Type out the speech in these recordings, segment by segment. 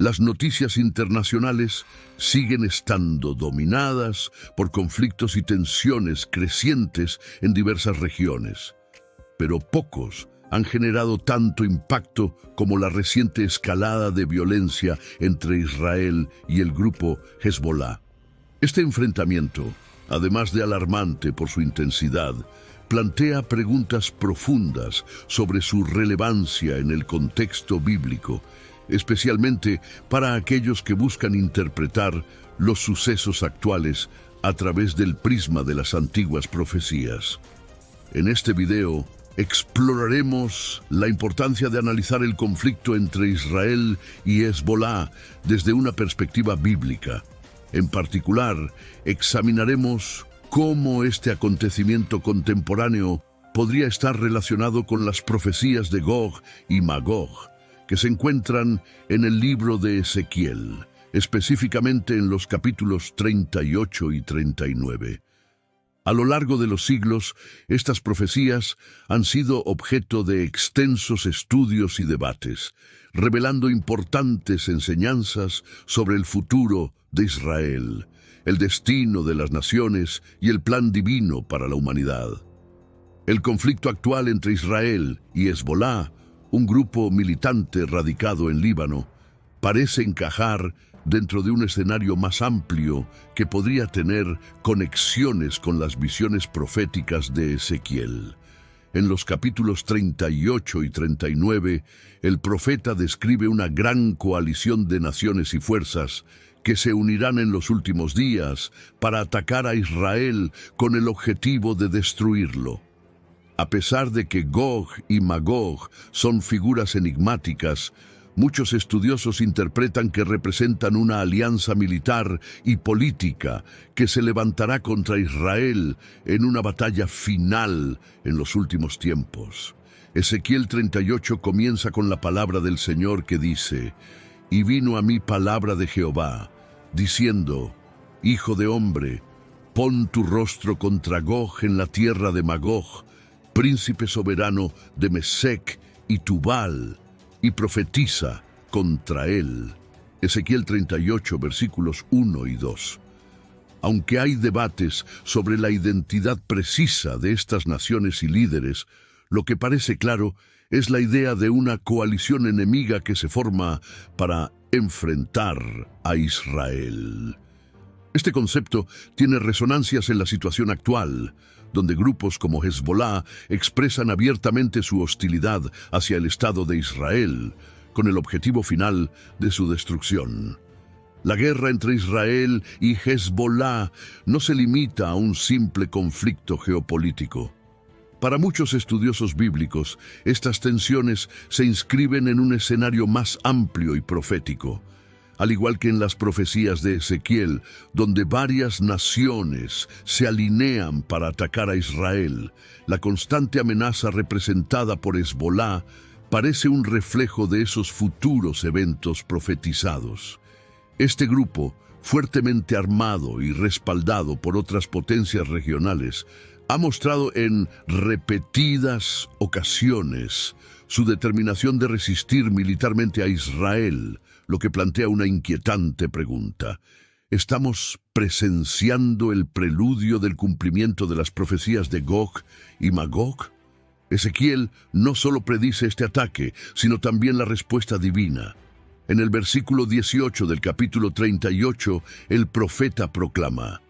Las noticias internacionales siguen estando dominadas por conflictos y tensiones crecientes en diversas regiones, pero pocos han generado tanto impacto como la reciente escalada de violencia entre Israel y el grupo Hezbollah. Este enfrentamiento, además de alarmante por su intensidad, plantea preguntas profundas sobre su relevancia en el contexto bíblico, especialmente para aquellos que buscan interpretar los sucesos actuales a través del prisma de las antiguas profecías. En este video exploraremos la importancia de analizar el conflicto entre Israel y Hezbollah desde una perspectiva bíblica. En particular, examinaremos cómo este acontecimiento contemporáneo podría estar relacionado con las profecías de Gog y Magog, que se encuentran en el libro de Ezequiel, específicamente en los capítulos 38 y 39. A lo largo de los siglos, estas profecías han sido objeto de extensos estudios y debates, revelando importantes enseñanzas sobre el futuro de Israel, el destino de las naciones y el plan divino para la humanidad. El conflicto actual entre Israel y Hezbollah, un grupo militante radicado en Líbano, parece encajar dentro de un escenario más amplio que podría tener conexiones con las visiones proféticas de Ezequiel. En los capítulos 38 y 39, el profeta describe una gran coalición de naciones y fuerzas que se unirán en los últimos días para atacar a Israel con el objetivo de destruirlo. A pesar de que Gog y Magog son figuras enigmáticas, muchos estudiosos interpretan que representan una alianza militar y política que se levantará contra Israel en una batalla final en los últimos tiempos. Ezequiel 38 comienza con la palabra del Señor que dice: «Y vino a mí palabra de Jehová, diciendo: Hijo de hombre, pon tu rostro contra Gog en la tierra de Magog, príncipe soberano de Mesec y Tubal, y profetiza contra él». Ezequiel 38, versículos 1 y 2. Aunque hay debates sobre la identidad precisa de estas naciones y líderes, lo que parece claro es la idea de una coalición enemiga que se forma para enfrentar a Israel. Este concepto tiene resonancias en la situación actual, donde grupos como Hezbollah expresan abiertamente su hostilidad hacia el Estado de Israel, con el objetivo final de su destrucción. La guerra entre Israel y Hezbollah no se limita a un simple conflicto geopolítico. Para muchos estudiosos bíblicos, estas tensiones se inscriben en un escenario más amplio y profético. Al igual que en las profecías de Ezequiel, donde varias naciones se alinean para atacar a Israel, la constante amenaza representada por Hezbollah parece un reflejo de esos futuros eventos profetizados. Este grupo, fuertemente armado y respaldado por otras potencias regionales, ha mostrado en repetidas ocasiones su determinación de resistir militarmente a Israel, lo que plantea una inquietante pregunta. ¿Estamos presenciando el preludio del cumplimiento de las profecías de Gog y Magog? Ezequiel no solo predice este ataque, sino también la respuesta divina. En el versículo 18 del capítulo 38, el profeta proclama: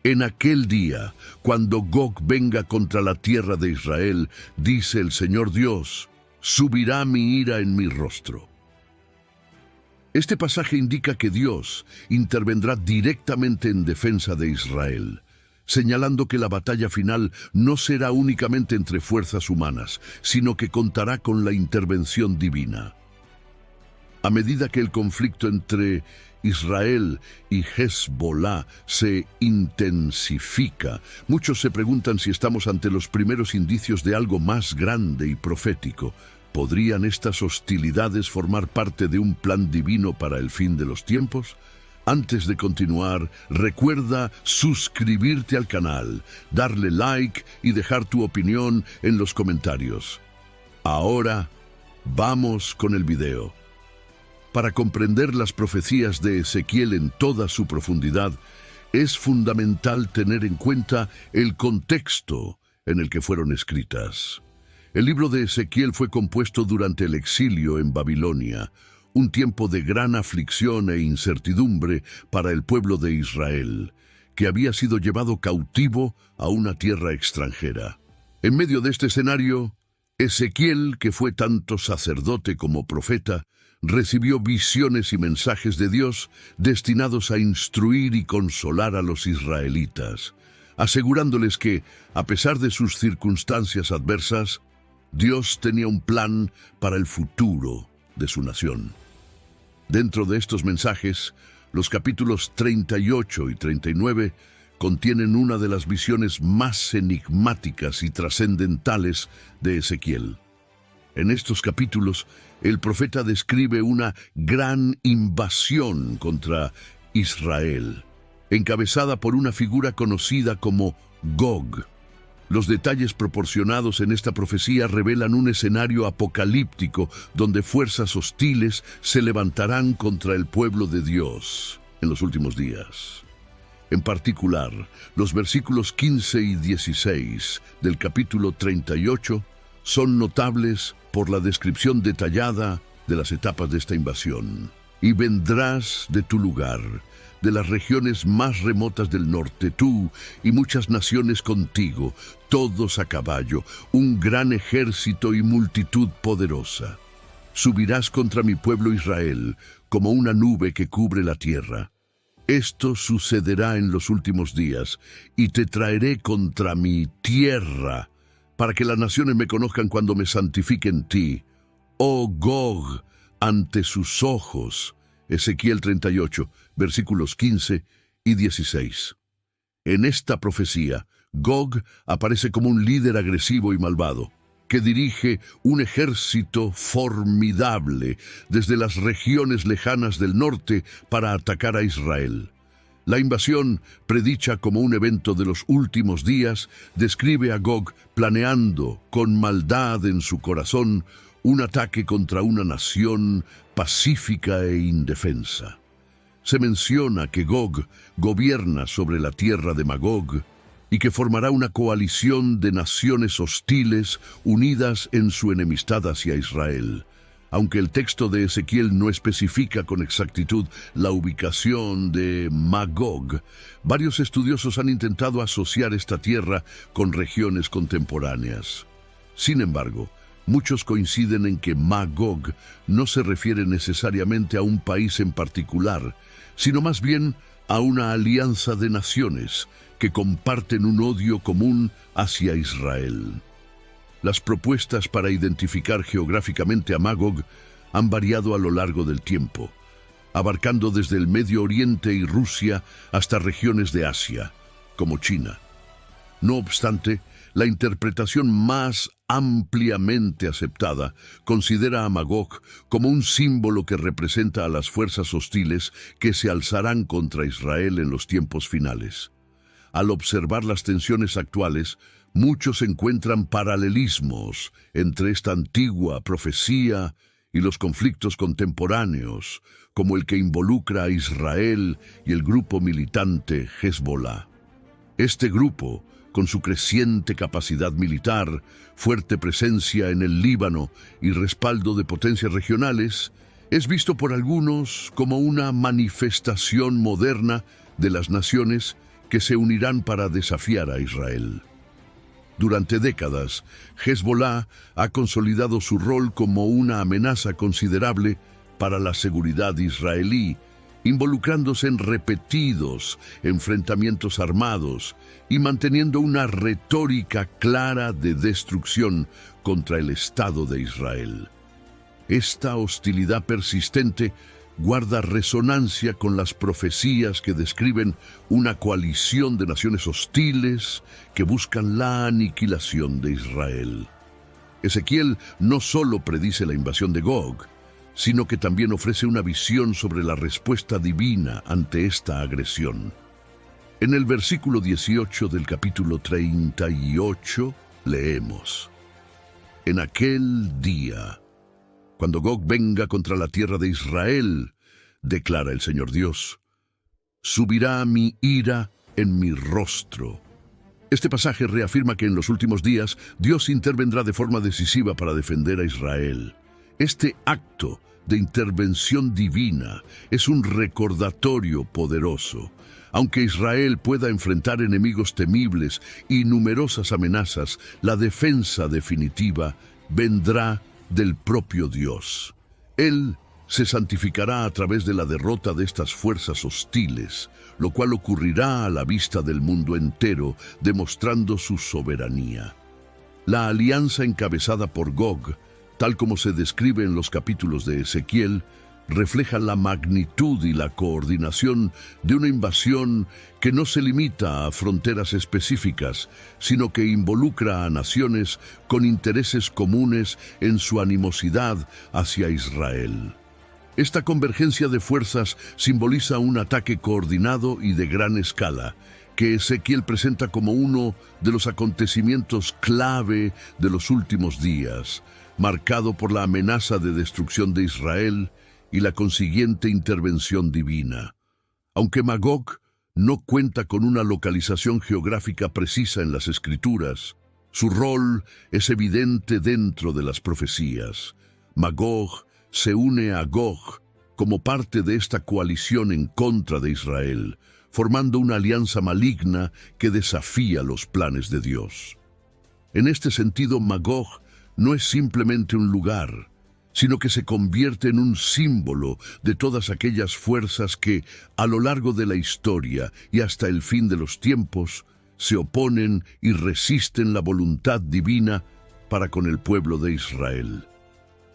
«En aquel día, cuando Gog venga contra la tierra de Israel, dice el Señor Dios, subirá mi ira en mi rostro». Este pasaje indica que Dios intervendrá directamente en defensa de Israel, señalando que la batalla final no será únicamente entre fuerzas humanas, sino que contará con la intervención divina. A medida que el conflicto entre Israel y Hezbollah se intensifica, muchos se preguntan si estamos ante los primeros indicios de algo más grande y profético. ¿Podrían estas hostilidades formar parte de un plan divino para el fin de los tiempos? Antes de continuar, recuerda suscribirte al canal, darle like y dejar tu opinión en los comentarios. Ahora, vamos con el video. Para comprender las profecías de Ezequiel en toda su profundidad, es fundamental tener en cuenta el contexto en el que fueron escritas. El libro de Ezequiel fue compuesto durante el exilio en Babilonia, un tiempo de gran aflicción e incertidumbre para el pueblo de Israel, que había sido llevado cautivo a una tierra extranjera. En medio de este escenario, Ezequiel, que fue tanto sacerdote como profeta, recibió visiones y mensajes de Dios destinados a instruir y consolar a los israelitas, asegurándoles que, a pesar de sus circunstancias adversas, Dios tenía un plan para el futuro de su nación. Dentro de estos mensajes, los capítulos 38 y 39 contienen una de las visiones más enigmáticas y trascendentales de Ezequiel. En estos capítulos, el profeta describe una gran invasión contra Israel, encabezada por una figura conocida como Gog. Los detalles proporcionados en esta profecía revelan un escenario apocalíptico donde fuerzas hostiles se levantarán contra el pueblo de Dios en los últimos días. En particular, los versículos 15 y 16 del capítulo 38 son notables por la descripción detallada de las etapas de esta invasión. Y vendrás de tu lugar, de las regiones más remotas del norte, tú y muchas naciones contigo, todos a caballo, un gran ejército y multitud poderosa. Subirás contra mi pueblo Israel como una nube que cubre la tierra. Esto sucederá en los últimos días, y te traeré contra mi tierra, para que las naciones me conozcan cuando me santifique en ti. Oh Gog, ante sus ojos. Ezequiel 38, versículos 15 y 16. En esta profecía, Gog aparece como un líder agresivo y malvado, que dirige un ejército formidable desde las regiones lejanas del norte para atacar a Israel. La invasión, predicha como un evento de los últimos días, describe a Gog planeando, con maldad en su corazón, un ataque contra una nación pacífica e indefensa. Se menciona que Gog gobierna sobre la tierra de Magog y que formará una coalición de naciones hostiles unidas en su enemistad hacia Israel. Aunque el texto de Ezequiel no especifica con exactitud la ubicación de Magog, varios estudiosos han intentado asociar esta tierra con regiones contemporáneas. Sin embargo, muchos coinciden en que Magog no se refiere necesariamente a un país en particular, sino más bien a una alianza de naciones que comparten un odio común hacia Israel. Las propuestas para identificar geográficamente a Magog han variado a lo largo del tiempo, abarcando desde el Medio Oriente y Rusia hasta regiones de Asia, como China. No obstante, la interpretación más ampliamente aceptada considera a Magog como un símbolo que representa a las fuerzas hostiles que se alzarán contra Israel en los tiempos finales. Al observar las tensiones actuales, muchos encuentran paralelismos entre esta antigua profecía y los conflictos contemporáneos, como el que involucra a Israel y el grupo militante Hezbollah. Este grupo, con su creciente capacidad militar, fuerte presencia en el Líbano y respaldo de potencias regionales, es visto por algunos como una manifestación moderna de las naciones que se unirán para desafiar a Israel. Durante décadas, Hezbollah ha consolidado su rol como una amenaza considerable para la seguridad israelí, involucrándose en repetidos enfrentamientos armados y manteniendo una retórica clara de destrucción contra el Estado de Israel. Esta hostilidad persistente guarda resonancia con las profecías que describen una coalición de naciones hostiles que buscan la aniquilación de Israel. Ezequiel no solo predice la invasión de Gog, sino que también ofrece una visión sobre la respuesta divina ante esta agresión. En el versículo 18 del capítulo 38 leemos: En aquel día Cuando Gog venga contra la tierra de Israel, declara el Señor Dios, subirá mi ira en mi rostro. Este pasaje reafirma que en los últimos días Dios intervendrá de forma decisiva para defender a Israel. Este acto de intervención divina es un recordatorio poderoso. Aunque Israel pueda enfrentar enemigos temibles y numerosas amenazas, la defensa definitiva vendrá del propio Dios. Él se santificará a través de la derrota de estas fuerzas hostiles, lo cual ocurrirá a la vista del mundo entero, demostrando su soberanía. La alianza encabezada por Gog, tal como se describe en los capítulos de Ezequiel, refleja la magnitud y la coordinación de una invasión que no se limita a fronteras específicas, sino que involucra a naciones con intereses comunes en su animosidad hacia Israel. Esta convergencia de fuerzas simboliza un ataque coordinado y de gran escala, que Ezequiel presenta como uno de los acontecimientos clave de los últimos días, marcado por la amenaza de destrucción de Israel y la consiguiente intervención divina. Aunque Magog no cuenta con una localización geográfica precisa en las Escrituras, su rol es evidente dentro de las profecías. Magog se une a Gog como parte de esta coalición en contra de Israel, formando una alianza maligna que desafía los planes de Dios. En este sentido, Magog no es simplemente un lugar, sino que se convierte en un símbolo de todas aquellas fuerzas que, a lo largo de la historia y hasta el fin de los tiempos, se oponen y resisten la voluntad divina para con el pueblo de Israel.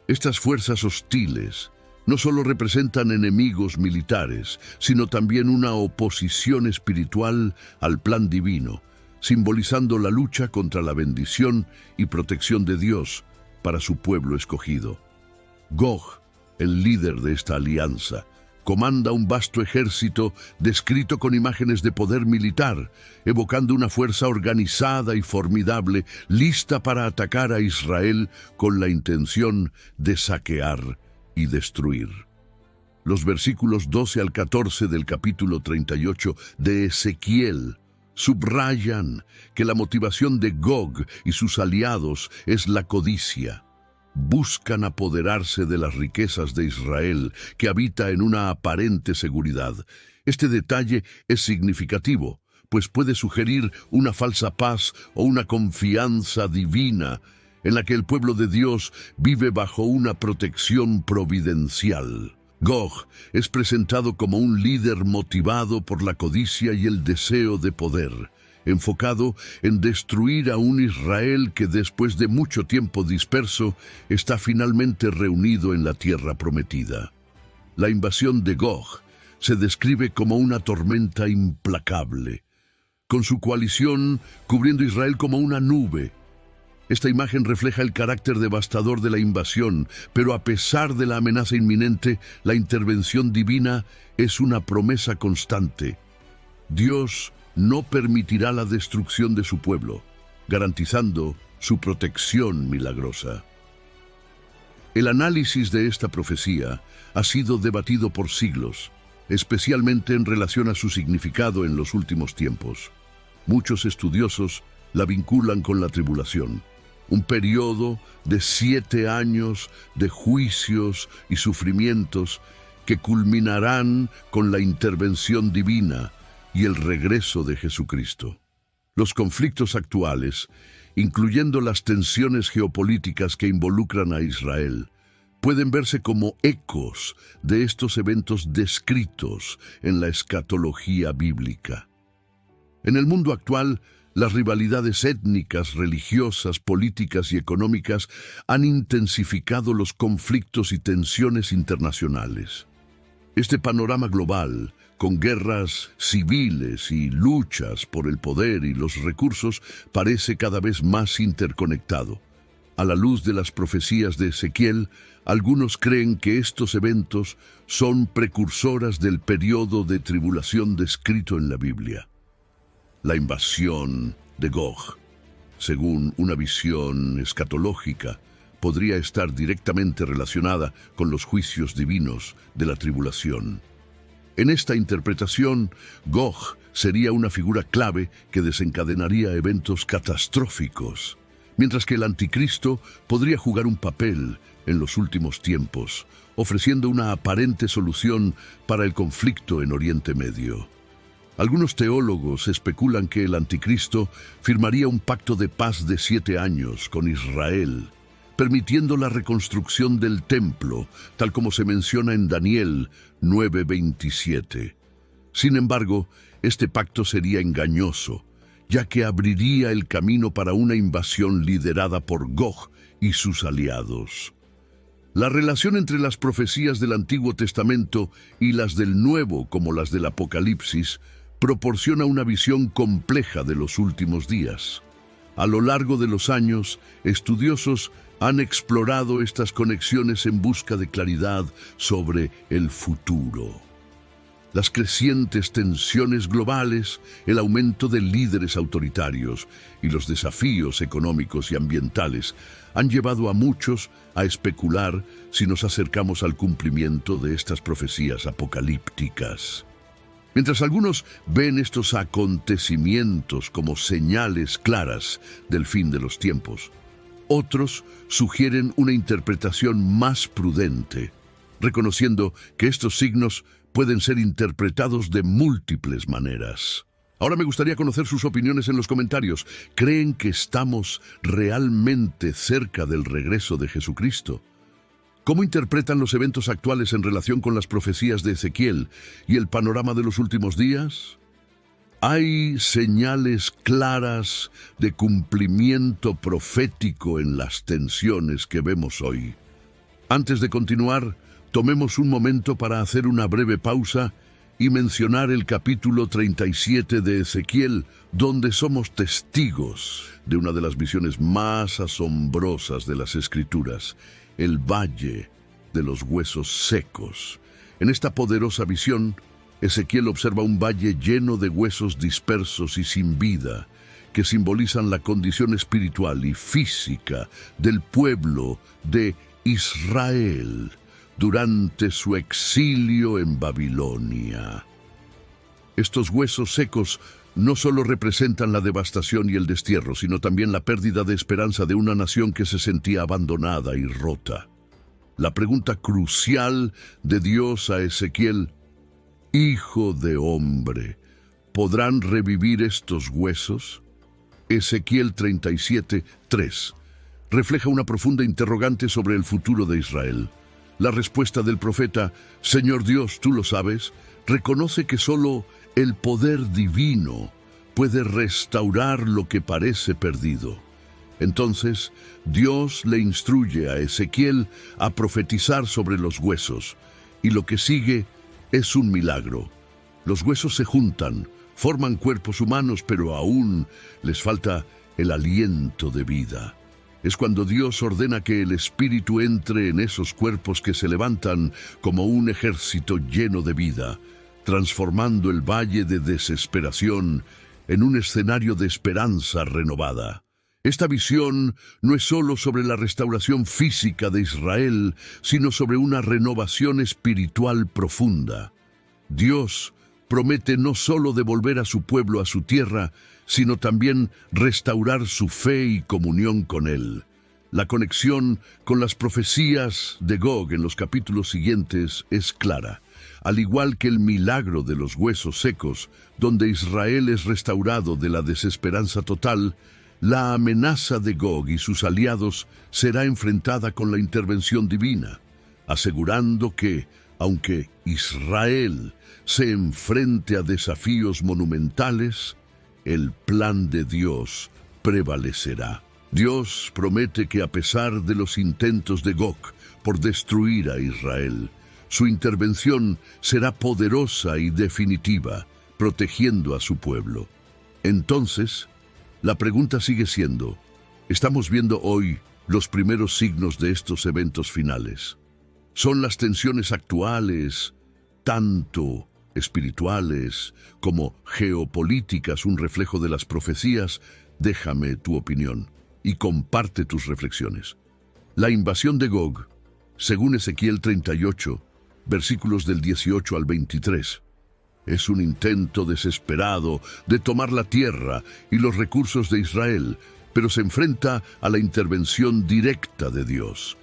Estas fuerzas hostiles no solo representan enemigos militares, sino también una oposición espiritual al plan divino, simbolizando la lucha contra la bendición y protección de Dios para su pueblo escogido. Gog, el líder de esta alianza, comanda un vasto ejército descrito con imágenes de poder militar, evocando una fuerza organizada y formidable, lista para atacar a Israel con la intención de saquear y destruir. Los versículos 12 al 14 del capítulo 38 de Ezequiel subrayan que la motivación de Gog y sus aliados es la codicia. Buscan apoderarse de las riquezas de Israel, que habita en una aparente seguridad. Este detalle es significativo, pues puede sugerir una falsa paz o una confianza divina en la que el pueblo de Dios vive bajo una protección providencial. Gog es presentado como un líder motivado por la codicia y el deseo de poder, enfocado en destruir a un Israel que después de mucho tiempo disperso está finalmente reunido en la tierra prometida. La invasión de Gog se describe como una tormenta implacable, con su coalición cubriendo Israel como una nube. Esta imagen refleja el carácter devastador de la invasión, pero a pesar de la amenaza inminente, la intervención divina es una promesa constante. Dios no permitirá la destrucción de su pueblo, garantizando su protección milagrosa. El análisis de esta profecía ha sido debatido por siglos, especialmente en relación a su significado en los últimos tiempos. Muchos estudiosos la vinculan con la tribulación, un periodo de 7 años de juicios y sufrimientos que culminarán con la intervención divina y el regreso de Jesucristo. Los conflictos actuales, incluyendo las tensiones geopolíticas que involucran a Israel, pueden verse como ecos de estos eventos descritos en la escatología bíblica. En el mundo actual, las rivalidades étnicas, religiosas, políticas y económicas han intensificado los conflictos y tensiones internacionales. Este panorama global, con guerras civiles y luchas por el poder y los recursos, parece cada vez más interconectado. A la luz de las profecías de Ezequiel, algunos creen que estos eventos son precursoras del periodo de tribulación descrito en la Biblia. La invasión de Gog, según una visión escatológica, podría estar directamente relacionada con los juicios divinos de la tribulación. En esta interpretación, Gog sería una figura clave que desencadenaría eventos catastróficos, mientras que el anticristo podría jugar un papel en los últimos tiempos, ofreciendo una aparente solución para el conflicto en Oriente Medio. Algunos teólogos especulan que el anticristo firmaría un pacto de paz de 7 años con Israel, permitiendo la reconstrucción del templo, tal como se menciona en Daniel 9:27. Sin embargo, este pacto sería engañoso, ya que abriría el camino para una invasión liderada por Gog y sus aliados. La relación entre las profecías del Antiguo Testamento y las del Nuevo, como las del Apocalipsis, proporciona una visión compleja de los últimos días. A lo largo de los años, estudiosos han explorado estas conexiones en busca de claridad sobre el futuro. Las crecientes tensiones globales, el aumento de líderes autoritarios y los desafíos económicos y ambientales han llevado a muchos a especular si nos acercamos al cumplimiento de estas profecías apocalípticas. Mientras algunos ven estos acontecimientos como señales claras del fin de los tiempos, otros sugieren una interpretación más prudente, reconociendo que estos signos pueden ser interpretados de múltiples maneras. Ahora me gustaría conocer sus opiniones en los comentarios. ¿Creen que estamos realmente cerca del regreso de Jesucristo? ¿Cómo interpretan los eventos actuales en relación con las profecías de Ezequiel y el panorama de los últimos días? ¿Hay señales claras de cumplimiento profético en las tensiones que vemos hoy? Antes de continuar, tomemos un momento para hacer una breve pausa y mencionar el capítulo 37 de Ezequiel, donde somos testigos de una de las visiones más asombrosas de las Escrituras, el Valle de los Huesos Secos. En esta poderosa visión, Ezequiel observa un valle lleno de huesos dispersos y sin vida, que simbolizan la condición espiritual y física del pueblo de Israel durante su exilio en Babilonia. Estos huesos secos no solo representan la devastación y el destierro, sino también la pérdida de esperanza de una nación que se sentía abandonada y rota. La pregunta crucial de Dios a Ezequiel: Hijo de hombre, ¿podrán revivir estos huesos? Ezequiel 37:3 refleja una profunda interrogante sobre el futuro de Israel. La respuesta del profeta, Señor Dios, tú lo sabes, reconoce que solo el poder divino puede restaurar lo que parece perdido. Entonces, Dios le instruye a Ezequiel a profetizar sobre los huesos, y lo que sigue es un milagro. Los huesos se juntan, forman cuerpos humanos, pero aún les falta el aliento de vida. Es cuando Dios ordena que el Espíritu entre en esos cuerpos que se levantan como un ejército lleno de vida, transformando el valle de desesperación en un escenario de esperanza renovada. Esta visión no es solo sobre la restauración física de Israel, sino sobre una renovación espiritual profunda. Dios promete no solo devolver a su pueblo a su tierra, sino también restaurar su fe y comunión con Él. La conexión con las profecías de Gog en los capítulos siguientes es clara. Al igual que el milagro de los huesos secos, donde Israel es restaurado de la desesperanza total, la amenaza de Gog y sus aliados será enfrentada con la intervención divina, asegurando que, aunque Israel se enfrente a desafíos monumentales, el plan de Dios prevalecerá. Dios promete que a pesar de los intentos de Gog por destruir a Israel, su intervención será poderosa y definitiva, protegiendo a su pueblo. Entonces, la pregunta sigue siendo, ¿estamos viendo hoy los primeros signos de estos eventos finales? ¿Son las tensiones actuales, tanto espirituales como geopolíticas, un reflejo de las profecías? Déjame tu opinión y comparte tus reflexiones. La invasión de Gog, según Ezequiel 38, versículos del 18 al 23, es un intento desesperado de tomar la tierra y los recursos de Israel, pero se enfrenta a la intervención directa de Dios.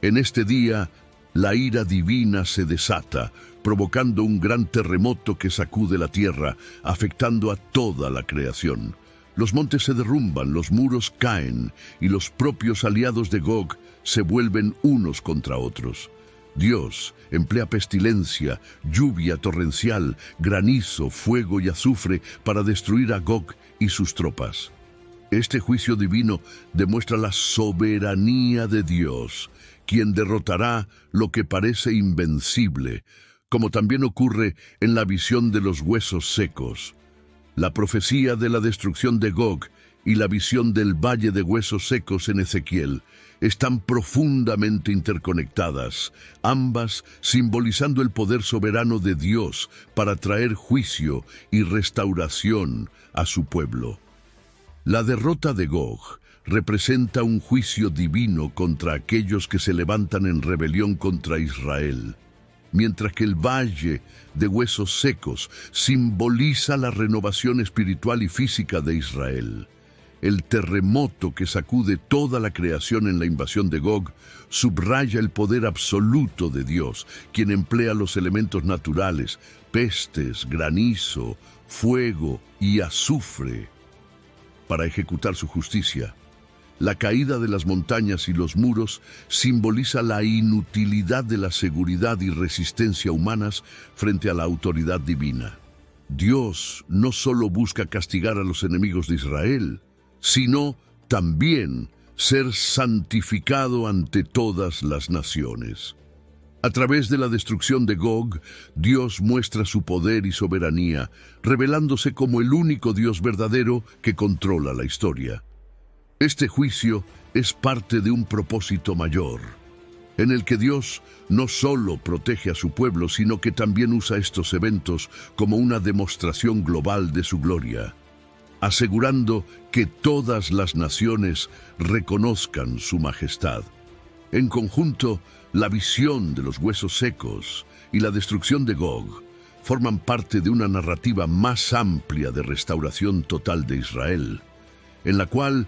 En este día, la ira divina se desata, provocando un gran terremoto que sacude la tierra, afectando a toda la creación. Los montes se derrumban, los muros caen, y los propios aliados de Gog se vuelven unos contra otros. Dios emplea pestilencia, lluvia torrencial, granizo, fuego y azufre para destruir a Gog y sus tropas. Este juicio divino demuestra la soberanía de Dios, quien derrotará lo que parece invencible, como también ocurre en la visión de los huesos secos. La profecía de la destrucción de Gog y la visión del valle de huesos secos en Ezequiel están profundamente interconectadas, ambas simbolizando el poder soberano de Dios para traer juicio y restauración a su pueblo. La derrota de Gog representa un juicio divino contra aquellos que se levantan en rebelión contra Israel, mientras que el valle de huesos secos simboliza la renovación espiritual y física de Israel. El terremoto que sacude toda la creación en la invasión de Gog subraya el poder absoluto de Dios, quien emplea los elementos naturales, pestes, granizo, fuego y azufre, para ejecutar su justicia. La caída de las montañas y los muros simboliza la inutilidad de la seguridad y resistencia humanas frente a la autoridad divina. Dios no solo busca castigar a los enemigos de Israel, sino también ser santificado ante todas las naciones. A través de la destrucción de Gog, Dios muestra su poder y soberanía, revelándose como el único Dios verdadero que controla la historia. Este juicio es parte de un propósito mayor, en el que Dios no solo protege a su pueblo, sino que también usa estos eventos como una demostración global de su gloria, asegurando que todas las naciones reconozcan su majestad. En conjunto, la visión de los huesos secos y la destrucción de Gog forman parte de una narrativa más amplia de restauración total de Israel, en la cual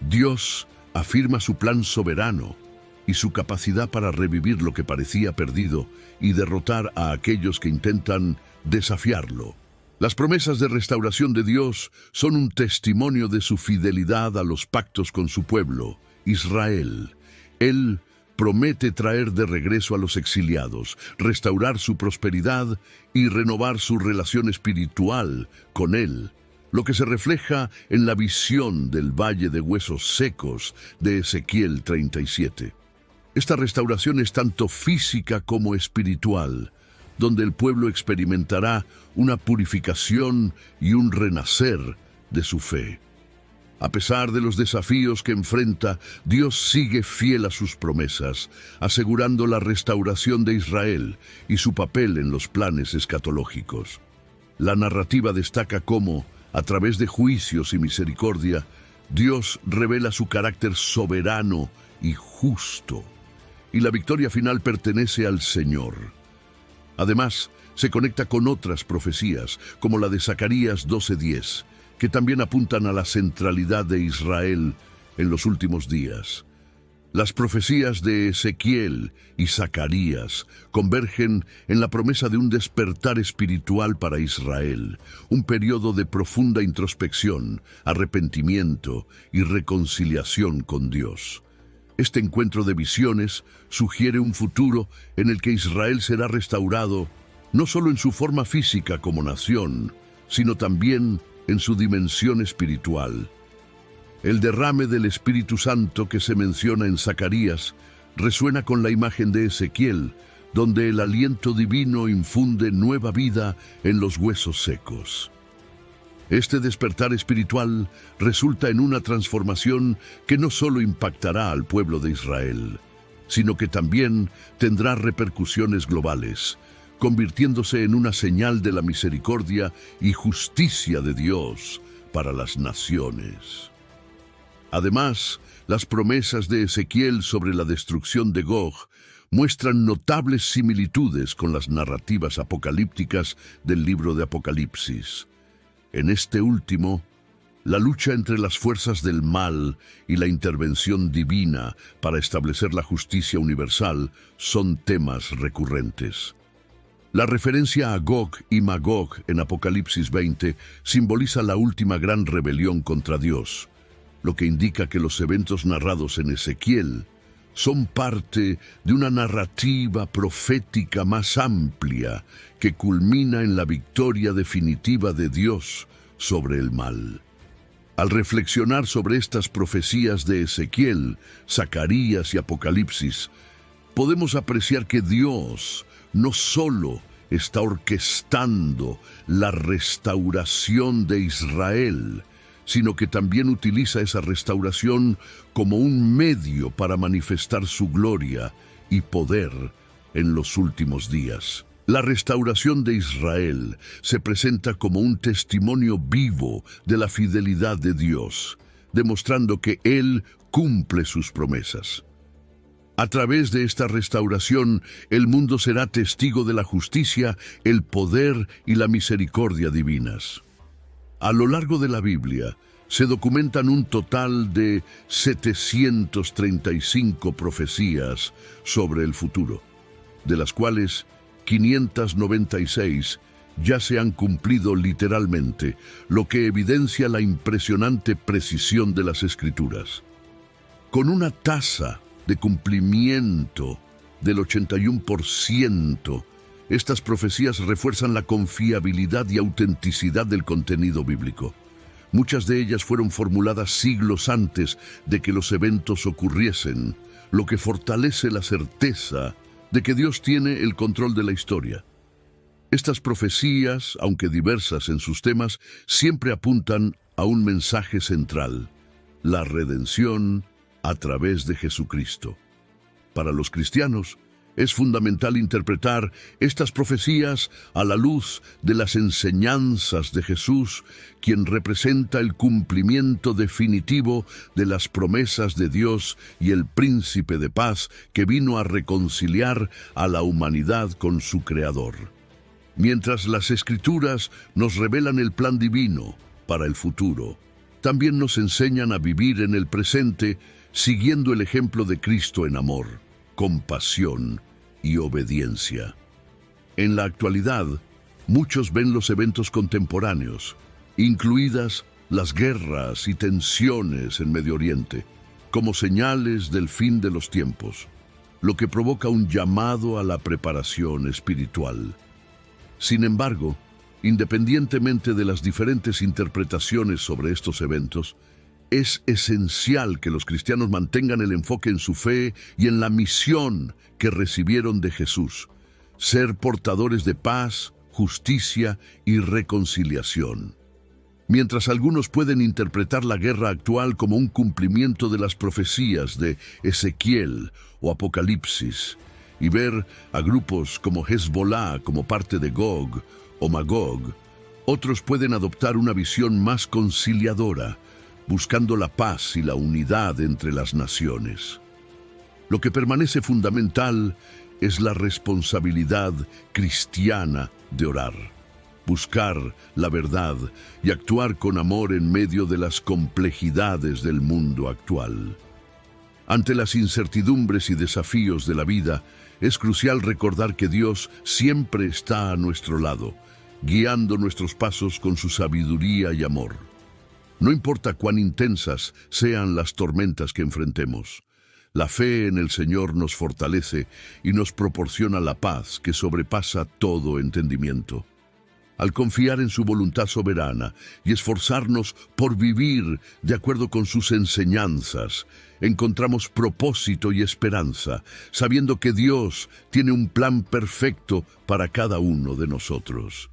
Dios afirma su plan soberano y su capacidad para revivir lo que parecía perdido y derrotar a aquellos que intentan desafiarlo. Las promesas de restauración de Dios son un testimonio de su fidelidad a los pactos con su pueblo, Israel. Él promete traer de regreso a los exiliados, restaurar su prosperidad y renovar su relación espiritual con Él, lo que se refleja en la visión del valle de huesos secos de Ezequiel 37. Esta restauración es tanto física como espiritual, donde el pueblo experimentará una purificación y un renacer de su fe. A pesar de los desafíos que enfrenta, Dios sigue fiel a sus promesas, asegurando la restauración de Israel y su papel en los planes escatológicos. La narrativa destaca cómo, a través de juicios y misericordia, Dios revela su carácter soberano y justo, y la victoria final pertenece al Señor. Además, se conecta con otras profecías, como la de Zacarías 12:10, que también apuntan a la centralidad de Israel en los últimos días. Las profecías de Ezequiel y Zacarías convergen en la promesa de un despertar espiritual para Israel, un periodo de profunda introspección, arrepentimiento y reconciliación con Dios. Este encuentro de visiones sugiere un futuro en el que Israel será restaurado no solo en su forma física como nación, sino también en su dimensión espiritual. El derrame del Espíritu Santo que se menciona en Zacarías resuena con la imagen de Ezequiel, donde el aliento divino infunde nueva vida en los huesos secos. Este despertar espiritual resulta en una transformación que no solo impactará al pueblo de Israel, sino que también tendrá repercusiones globales, convirtiéndose en una señal de la misericordia y justicia de Dios para las naciones. Además, Las promesas de Ezequiel sobre la destrucción de Gog muestran notables similitudes con las narrativas apocalípticas del libro de Apocalipsis. En este último, la lucha entre las fuerzas del mal y la intervención divina para establecer la justicia universal son temas recurrentes. La referencia a Gog y Magog en Apocalipsis 20 simboliza la última gran rebelión contra Dios, lo que indica que los eventos narrados en Ezequiel son parte de una narrativa profética más amplia que culmina en la victoria definitiva de Dios sobre el mal. Al reflexionar sobre estas profecías de Ezequiel, Zacarías y Apocalipsis, podemos apreciar que Dios no solo está orquestando la restauración de Israel, sino que también utiliza esa restauración como un medio para manifestar su gloria y poder en los últimos días. La restauración de Israel se presenta como un testimonio vivo de la fidelidad de Dios, demostrando que Él cumple sus promesas. A través de esta restauración, el mundo será testigo de la justicia, el poder y la misericordia divinas. A lo largo de la Biblia, se documentan un total de 735 profecías sobre el futuro, de las cuales 596 ya se han cumplido literalmente, lo que evidencia la impresionante precisión de las Escrituras. Con una tasa de cumplimiento del 81%, estas profecías refuerzan la confiabilidad y autenticidad del contenido bíblico. Muchas de ellas fueron formuladas siglos antes de que los eventos ocurriesen, lo que fortalece la certeza de que Dios tiene el control de la historia. Estas profecías, aunque diversas en sus temas, siempre apuntan a un mensaje central: la redención a través de Jesucristo. Para los cristianos, es fundamental interpretar estas profecías a la luz de las enseñanzas de Jesús, quien representa el cumplimiento definitivo de las promesas de Dios y el príncipe de paz que vino a reconciliar a la humanidad con su Creador. Mientras las Escrituras nos revelan el plan divino para el futuro, también nos enseñan a vivir en el presente siguiendo el ejemplo de Cristo en amor, compasión y obediencia. En la actualidad, muchos ven los eventos contemporáneos, incluidas las guerras y tensiones en Medio Oriente, como señales del fin de los tiempos, lo que provoca un llamado a la preparación espiritual. Sin embargo, independientemente de las diferentes interpretaciones sobre estos eventos, es esencial que los cristianos mantengan el enfoque en su fe y en la misión que recibieron de Jesús: ser portadores de paz, justicia y reconciliación. Mientras algunos pueden interpretar la guerra actual como un cumplimiento de las profecías de Ezequiel o Apocalipsis, y ver a grupos como Hezbollah como parte de Gog o Magog, otros pueden adoptar una visión más conciliadora, buscando la paz y la unidad entre las naciones. Lo que permanece fundamental es la responsabilidad cristiana de orar, buscar la verdad y actuar con amor en medio de las complejidades del mundo actual. Ante las incertidumbres y desafíos de la vida, es crucial recordar que Dios siempre está a nuestro lado, guiando nuestros pasos con su sabiduría y amor. No importa cuán intensas sean las tormentas que enfrentemos, la fe en el Señor nos fortalece y nos proporciona la paz que sobrepasa todo entendimiento. Al confiar en su voluntad soberana y esforzarnos por vivir de acuerdo con sus enseñanzas, encontramos propósito y esperanza, sabiendo que Dios tiene un plan perfecto para cada uno de nosotros.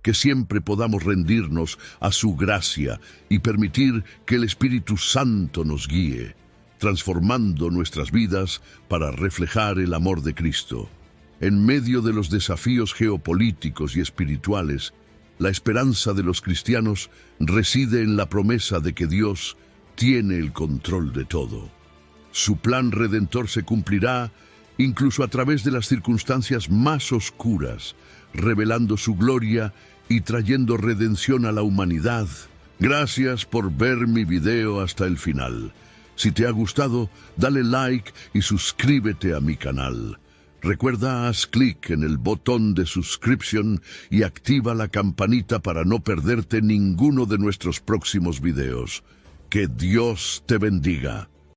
Que siempre podamos rendirnos a su gracia y permitir que el Espíritu Santo nos guíe, transformando nuestras vidas para reflejar el amor de Cristo. En medio de los desafíos geopolíticos y espirituales, la esperanza de los cristianos reside en la promesa de que Dios tiene el control de todo. Su plan redentor se cumplirá incluso a través de las circunstancias más oscuras, revelando su gloria y trayendo redención a la humanidad. Gracias por ver mi video hasta el final. Si te ha gustado, dale like y suscríbete a mi canal. Recuerda, haz clic en el botón de suscripción y activa la campanita para no perderte ninguno de nuestros próximos videos. Que Dios te bendiga.